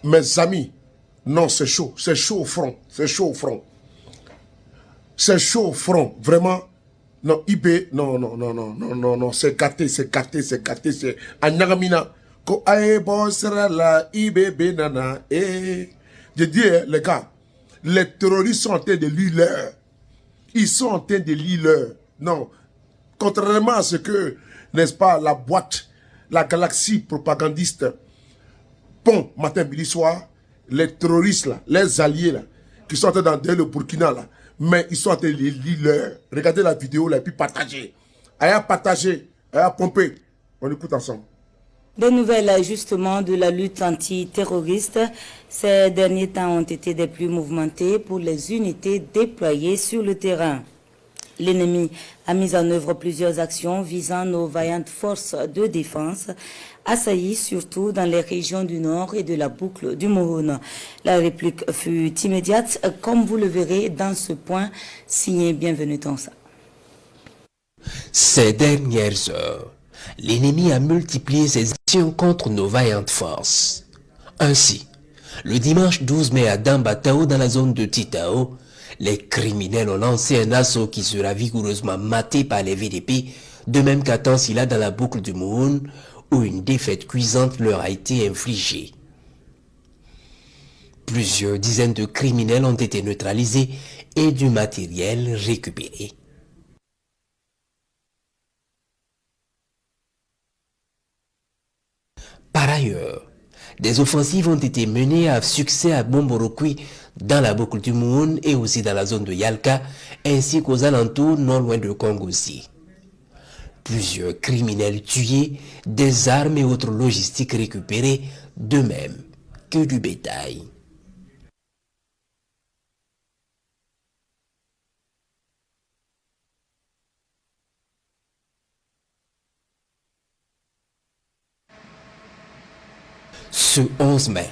Mes amis, non, c'est chaud au front, c'est chaud au front. C'est chaud au front, vraiment. Non, IB, non, non, non, non, non, non, non, c'est gâté, c'est gâté, c'est gâté, c'est... Anyagamina, ko aye bon sera la IB benana, Je dis, les gars, les terroristes sont en train de lire l'heure. Ils sont en train de lire l'heure. Non, contrairement à ce que, n'est-ce pas, la boîte, la galaxie propagandiste, bon, matin, midi, soir, les terroristes là, les alliés là, qui sont en train d'entrer le Burkina là, mais ils sont en train de lire l'heure. Regardez la vidéo là et puis partagez. Allez partager, allez pomper. On écoute ensemble. Des nouvelles justement de la lutte antiterroriste. Ces derniers temps ont été des plus mouvementés pour les unités déployées sur le terrain. L'ennemi a mis en œuvre plusieurs actions visant nos vaillantes forces de défense, assaillies surtout dans les régions du nord et de la boucle du Mouhoun. La réplique fut immédiate, comme vous le verrez dans ce point signé Bienvenue Tonsa. Ces dernières heures, l'ennemi a multiplié ses actions contre nos vaillantes forces. Ainsi, le dimanche 12 mai à Dambatao, dans la zone de Titao, les criminels ont lancé un assaut qui sera vigoureusement maté par les VDP, de même qu'à Tansila dans la boucle du Mouhoun, où une défaite cuisante leur a été infligée. Plusieurs dizaines de criminels ont été neutralisés et du matériel récupéré. Par ailleurs, des offensives ont été menées à succès à Bomborokui, dans la boucle du Mouhoun et aussi dans la zone de Yalka, ainsi qu'aux alentours non loin de Kongosi. Plusieurs criminels tués, des armes et autres logistiques récupérées, de même que du bétail. Ce 11 mai,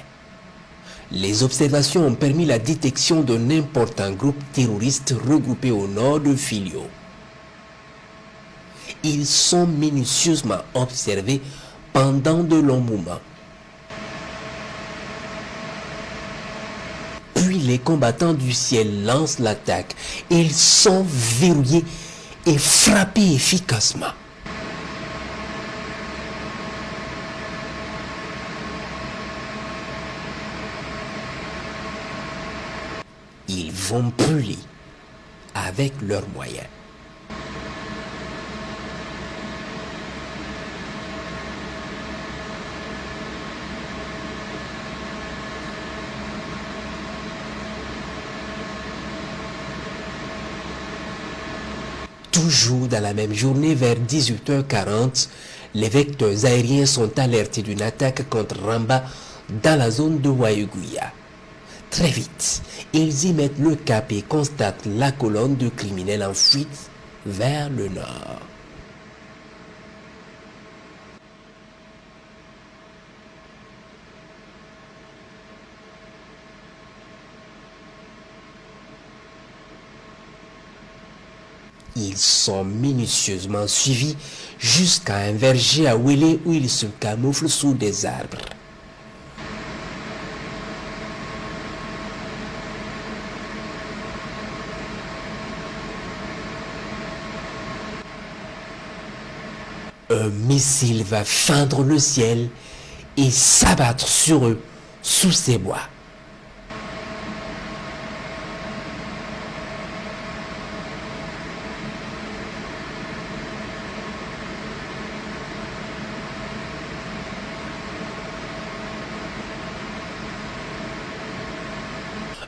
les observations ont permis la détection d'un important groupe terroriste regroupé au nord de Filio. Ils sont minutieusement observés pendant de longs moments. Puis les combattants du ciel lancent l'attaque. Ils sont verrouillés et frappés efficacement. Ils vont brûler avec leurs moyens. Toujours dans la même journée, vers 18h40, les vecteurs aériens sont alertés d'une attaque contre Ramba dans la zone de Waiguya. Très vite, ils y mettent le cap et constatent la colonne de criminels en fuite vers le nord. Ils sont minutieusement suivis jusqu'à un verger à Wélé où ils se camouflent sous des arbres. Un missile va feindre le ciel et s'abattre sur eux sous ces bois.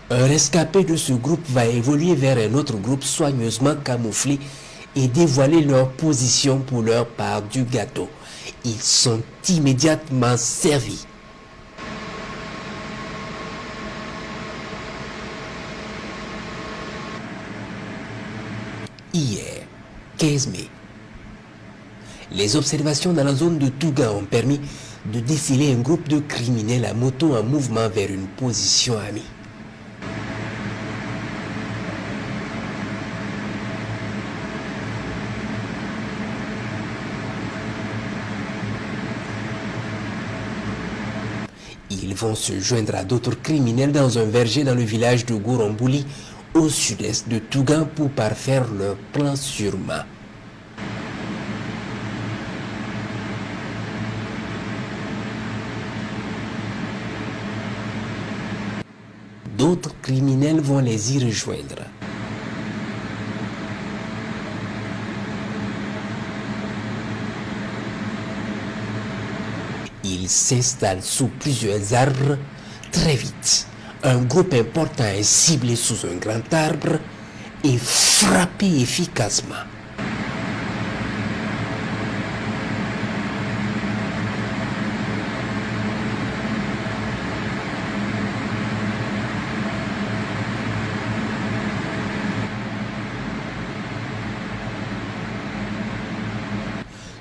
Un rescapé de ce groupe va évoluer vers un autre groupe soigneusement camouflé et dévoiler leur position pour leur part du gâteau. Ils sont immédiatement servis. Hier, 15 mai, les observations dans la zone de Touga ont permis de déceler un groupe de criminels à moto en mouvement vers une position amie. Ils vont se joindre à d'autres criminels dans un verger dans le village de Gourombouli, au sud-est de Tougan, pour parfaire leur plan sur main. D'autres criminels vont les y rejoindre. Ils s'installent sous plusieurs arbres. Très vite, un groupe important est ciblé sous un grand arbre et frappé efficacement.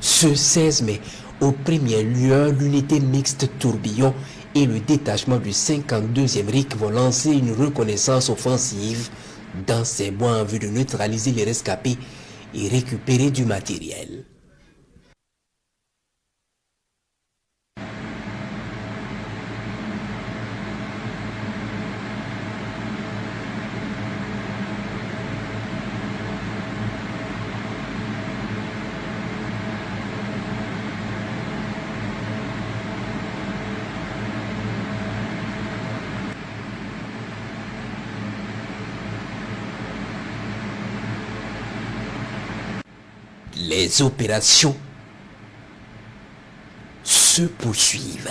Ce 16 mai, aux premières lueurs, l'unité mixte Tourbillon et le détachement du 52e RIC vont lancer une reconnaissance offensive dans ces bois en vue de neutraliser les rescapés et récupérer du matériel. Les opérations se poursuivent.